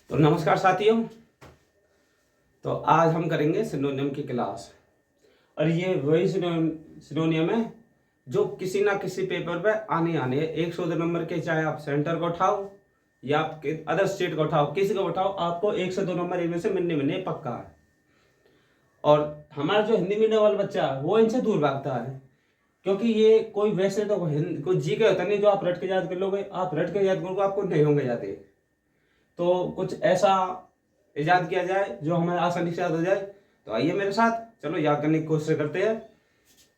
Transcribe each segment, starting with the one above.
तो नमस्कार साथियों। तो आज हम करेंगे सिनोनियम की क्लास। और ये वही सिनोनियम है जो किसी ना किसी पेपर पे आने आने 100 नंबर के, चाहे आप सेंटर को उठाओ या आपके अदर स्टेट को उठाओ, किसी को उठाओ, आपको 102 नंबर इनमें से मिलने पक्का है। और हमारा जो हिंदी मीडियम वाला बच्चा है वो इनसे दूर भागता है, क्योंकि ये कोई वैसे तो कोई जी के होता नहीं जो आप रट के याद कर लोगे। आप रट के याद करोगे आपको नहीं होंगे याद। तो कुछ ऐसा इजाद किया जाए जो हमें आसानी से याद हो जाए। तो आइए मेरे साथ, चलो याद करने की कोशिश करते हैं,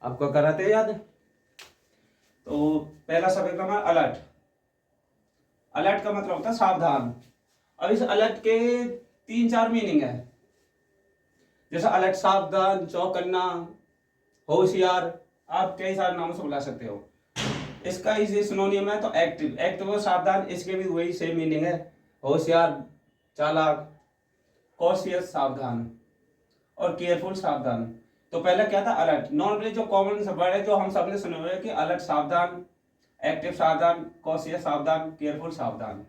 आपको कराते हैं याद। तो पहला शब्द है अलर्ट। अलर्ट का मतलब होता है सावधान। अब इस अलर्ट के 3-4 मीनिंग है, जैसे अलर्ट, सावधान, चौकन्ना, होशियार, आप कई सारे नामों से बुला सकते हो। इसका इसे सिनोनियम है तो एक्टिव। एक्टिव सावधान, इसके भी वही सेम मीनिंग है, होशियार, चालाक, कॉशियस सावधान, और केयरफुल सावधान। तो पहले क्या था अलर्ट। नॉर्मली जो कॉमन वर्ड है जो हम सबने सुने हुए हैं कि अलर्ट सावधान, एक्टिव सावधान, कॉशियस सावधान, केयरफुल सावधान।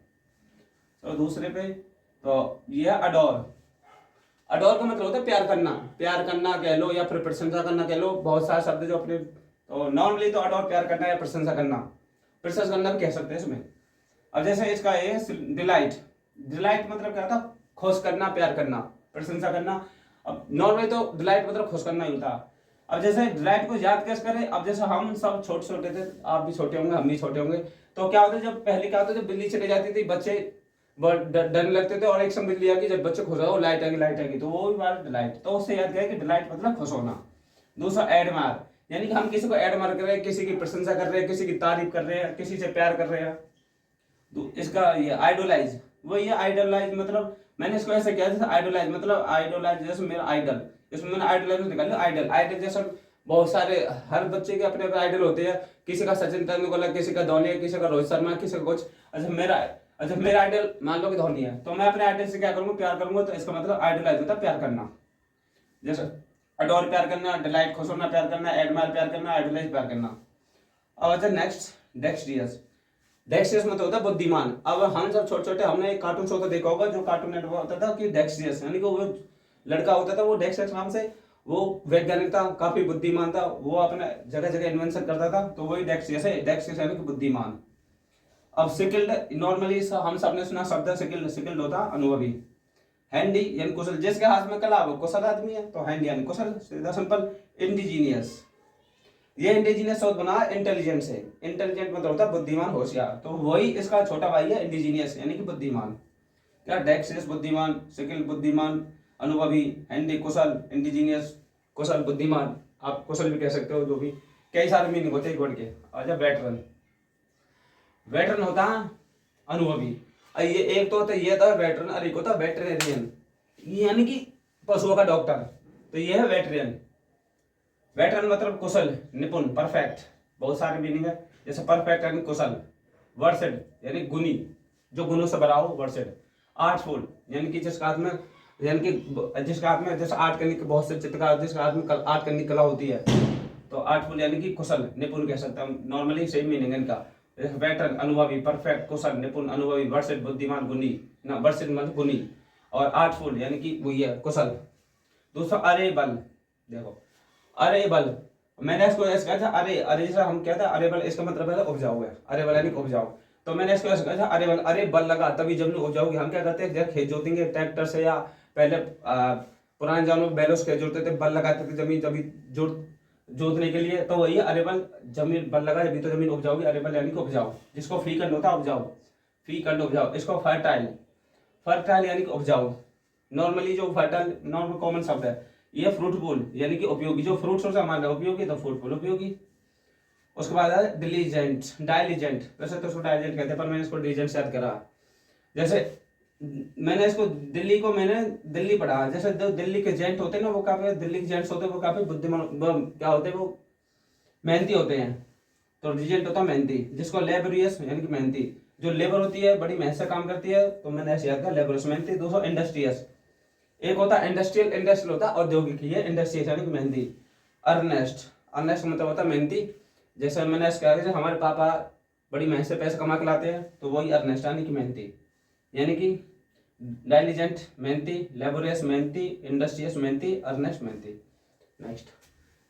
तो दूसरे पे तो ये है अडोर। अडोर का मतलब होता है प्यार करना। प्यार करना कह लो या फिर प्रशंसा करना कह लो, बहुत सारे शब्द जो अपने। तो नॉर्मली तो अडोर प्यार करना या प्रशंसा करना, प्रशंसा करना भी कह सकते हैं इसमें। अब जैसे इसका ये डिलाइट। डिलाइट मतलब क्या था, खुश करना, प्यार करना, प्रशंसा करना। अब नॉर्मली तो डिलाइट मतलब खुश करना ही होता। अब जैसे डिलाइट को याद कैसे करें। अब जैसे हम सब छोटे छोटे थे, आप भी छोटे होंगे, हम भी छोटे होंगे। तो क्या होता है, जब पहले क्या होता है, जब बिल्ली चली जाती थी बच्चे बहुत डरने लगते थे, और एक समय बिल्ली आ गई, जब बच्चे खुश हो लाइट आ गई, लाइट आ गई, तो वो भी बात डिलाइट। तो उससे याद किया कि डिलाइट मतलब खुश होना। दूसरा एडमायर, यानी कि हम किसी को एडमायर कर रहे हैं, किसी की प्रशंसा कर रहे हैं, किसी की तारीफ कर रहे हैं, किसी से प्यार कर रहे हैं। तो इसका ये आइडोलाइज, वो ये आइडोलाइज मतलब मैंने इसको ऐसे किया जैसे आइडोलाइज मतलब आइडोलाइज जैसे मेरा आइडल। इसमें मैंने आइडोलाइज निकाल लिया। आइडल, आइडल जैसे बहुत सारे हर बच्चे के अपने अपने आइडल होते हैं। किसी का सचिन तेंदुलकर, किसी का धोनी है, किसी का रोहित शर्मा, किसी का कुछ। अच्छा मेरा आइडल मान लो कि धोनी है, तो मैं अपने आइडल से क्या करूंगा, प्यार करूंगा। तो इसका मतलब आइडोलाइज होता है प्यार करना। जैसे अडोर प्यार करना, डिलाइट खुश होना प्यार करना, एडमायर प्यार करना, आइडोलाइज प्यार करना। अब अच्छा नेक्स्ट डेक्स्ट्रियस। डेक्स्ट्रियस मतलब होता है बुद्धिमान। अब हम सब छोटे छोटे हमने एक कार्टून शो तो देखा होगा, जो कार्टून नेटवर्क होता था कि डेक्स्ट्रियस, यानी कि वो लड़का होता था वो डेक्स्ट्रियस नाम से, वो वैज्ञानिक था, काफी बुद्धिमान था, वो अपने जगह जगह इन्वेंशन करता था, तो वही डेक्स्ट्रियस है। डेक्स्ट्रियस यानी कि बुद्धिमान। अब सिकिल्ड, नॉर्मली हम सब ने सुना शब्द सिकिल्ड। सिकिल्ड होता अनुभवी। हैंडी यानी कुशल, जिसके हाथ में कला वो कुशल आदमी है, तो हैंडी यानी कुशल, सीधा सिंपल। इंडिजीनियस, ये इंडिजीनियस शब्द बना इंटेलिजेंट से। इंटेलिजेंट मतलब होता है बुद्धिमान, होशियार, तो वही इसका छोटा भाई है इंडिजीनियस यानी कि बुद्धिमान। क्या, डेक्स्ट्रियस बुद्धिमान, स्किल बुद्धिमान, अनुभवी, हैंडी कुशल, इंडिजीनियस कुशल, बुद्धिमान। आप कुशल भी कह सकते हो, जो भी कई सारे मीनिंग होते हैं एक वर्ड के। अच्छा वेटरन। वेटरन होता है अनुभवी। ये एक तो होता है, ये था वेटरन, और एक होता है वेटरेरियन, यानी कि पशुओं का डॉक्टर। तो ये है वेटरियन। वेटरन मतलब कुशल, निपुण, परफेक्ट। बहुत सारे मीनिंग है, जैसे परफेक्ट यानी कुशल। वर्सेड यानी गुणी, जो गुणों से भरा हो, वर्सेड। आर्टफुल यानी कि जिसका हाथ में, यानी कि जिसका हाथ में जैसे आर्ट करने की बहुत से चित्रकार, जिसका हाथ में आर्ट करने की कला होती है, तो आर्टफुल यानी कि कुशल, निपुण कह सकते हैं। नॉर्मली सेम मीनिंग है इनका। वेटरन अनुभवी, परफेक्ट, कुशल, निपुण, अनुभवी, वर्सेड बुद्धिमान, गुणी ना, वर्सेड मतलब गुणी, और आर्टफुल यानी कि वही है कुशल। दूसरा अरेबल। देखो अरेबल, मैंने इसको ऐसे कहा था, अरे अरे जैसा हम क्या था अरेबल, इसका मतलब है उपजाऊ है। अरेबल यानी उपजाऊ। तो मैंने इसको ऐसे कहा था अरेबल, अरे बल लगा तभी जमीन उपजाऊगी। हम क्या करते हैं, जब खेत जोतेंगे ट्रैक्टर से, या पहले पुराने जमानों में बैलों से खेत जोतते थे, बल लगाते थे जमीन जब जोतने के लिए, तो वही अरेबल, जमीन बल लगा जब तो जमीन उपजाऊगी। अरेबल यानी कि उपजाऊ, जिसको फी कंड होता है उपजाऊ, फी कंड उपजाऊ। इसको फर्टाइल, फर्टाइल यानी कि उपजाऊ। नॉर्मली जो फर्टाइल नॉर्मल कॉमन शब्द है। ये फ्रूटफुल यानी कि उपयोगी, जो फ्रूट्स से हमारा उपयोगी, तो फ्रूटफुल उपयोगी। उसके बाद है डिलीजेंट, डायलिजेंट। वैसे तो इसको डायलिजेंट कहते हैं, पर मैंने इसको डिलीजेंट याद करा। जैसे मैंने इसको दिल्ली को मैंने दिल्ली पढ़ा। जैसे जो दिल्ली के जेंट होते हैं ना, वो काफी, दिल्ली के जेंट्स होते हैं वो काफी बुद्धिमान, क्या होते हैं, वो मेहनती होते हैं। तो डिलीजेंट होता है मेहनती। जिसको लेबोरियस यानी कि मेहनती, जो लेबर होती है बड़ी मेहनत से काम करती है, तो मैंने ऐसे याद किया लेबोरियस मेहनती। दूसरा इंडस्ट्रियस, एक होता है इंडस्ट्रियल, इंडस्ट्रियल होता है औद्योगिक, ये इंडस्ट्रियल यानी कि मेहनती। अर्नेस्ट, अर्नेस्ट मतलब होता है मेहनती। जैसे मैंने ऐसे कहा जैसे हमारे पापा बड़ी मेहनत से पैसे कमा के लाते हैं, तो वही अर्नेस्ट यानी कि मेहनती। यानी कि डाइलिजेंट मेहनती, लेबोरियस मेहनती, इंडस्ट्रियस मेहनती, अर्नेस्ट मेहनती। Next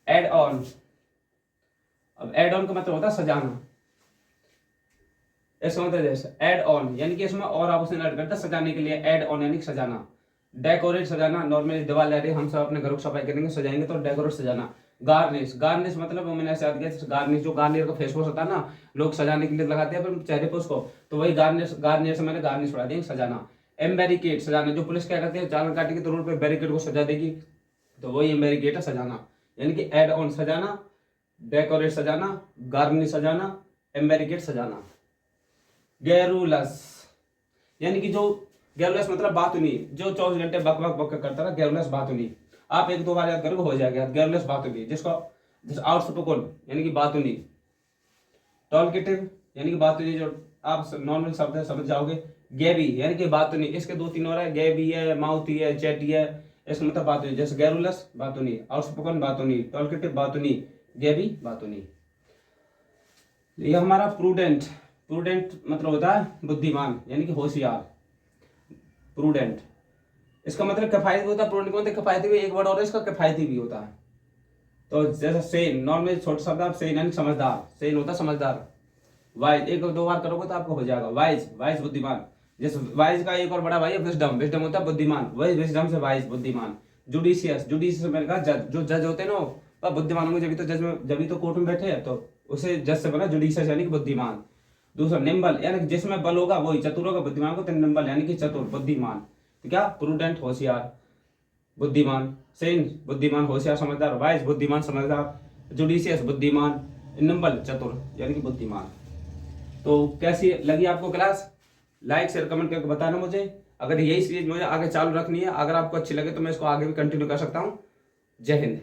add on. अब एड ऑन का मतलब होता है सजाना। इसका मतलब जैसे एड ऑन यानी कि इसमें और ऑप्शन ऐड करता है सजाने के लिए, एड ऑन यानी सजाना। डेकोरेट सजाना, नॉर्मली दीवार ले रही हम सब अपने घरों को सफाई करेंगे सजाएंगे तो डेकोरेट सजाना। गार्निश, गार्निश मतलब मैंने ऐसे याद किया गार्निश जो गार्नियर का फेस वॉश होता है ना, लोग सजाने के लिए लगाते हैं अपने चेहरे पर उसको, तो वही गार्निश, गार्नियर से मैंने गार्निश पढ़ा दी सजाना। एम्बेरिकेट सजाना, जो पुलिस क्या करती है चालान काटेगी तो रोड पे बैरिकेड को सजा देगी, तो वही एम्बेरिकेट है सजाना। यानी कि एड ऑन सजाना, डेकोरेट सजाना, गार्निश सजाना, एम्बेरिकेट सजाना। गैरुलस यानी कि जो गैरुलस मतलब बातुनी, जो 24 घंटे बक बक बक करता था, गैरुलस बातुनी। आप एक दो बार याद करोगे हो जाएगा, गैरुलस बातुनी, जिसको आउटस्पोकन यानी कि बातुनी। टॉलकेटिव यानी कि बातुनी, जो आप नॉर्मल शब्द समझ जाओगे। गैबी यानी कि बातुनी, इसके दो तीन और है, गैबी है, माउथी है, चैटी है, इसका मतलब बातुनी। जैसे गैरुलस बातुनी, आउटस्पोकन बातुनी, टॉलकेटिव बातुनी, गैबी बातुनी। ये हमारा प्रूडेंट, प्रूडेंट मतलब होता है बुद्धिमान यानी कि होशियार, प्रूडेंट। इसका मतलब किफायती भी होता है, प्रूडेंट मतलब किफायती भी एक वर्ड और है इसका, किफायती भी होता है। तो जैसे सेन, नॉर्मली छोटा शब्द आप सेन यानी समझदार, सेन होता है समझदार। वाइज एक दो बार करोगे तो आपको हो जाएगा, वाइज, वाइज बुद्धिमान। जैसे वाइज का एक और बड़ा भाई है विजडम, विजडम होता है बुद्धिमान, वही विजडम से वाइज बुद्धिमान। जुडिशियस, जुडिशियस मैंने कहा जज, जो जज होते हैं ना वो बुद्धिमान होंगे, जब तो जज में, जब तो कोर्ट में बैठे हैं, तो उसे जज से बना जुडिशियस यानी कि बुद्धिमान। दूसरा निम्बल यानी कि जिसमें बल होगा वही चतुर होगा, बुद्धिमान को, तो निम्बल यानी कि चतुर बुद्धिमान। तो क्या प्रूडेंट होशियार बुद्धिमान, सेन बुद्धिमान होशियार समझदार, वाइज बुद्धिमान समझदार, जुडिशियस बुद्धिमान, निम्बल चतुर यानी कि बुद्धिमान। तो कैसी लगी आपको क्लास? लाइक शेयर कमेंट करके बताना मुझे। अगर यही सीरीज मुझे आगे चालू रखनी है, अगर आपको अच्छी लगे तो मैं इसको आगे भी कंटिन्यू कर सकता हूँ। जय हिंद।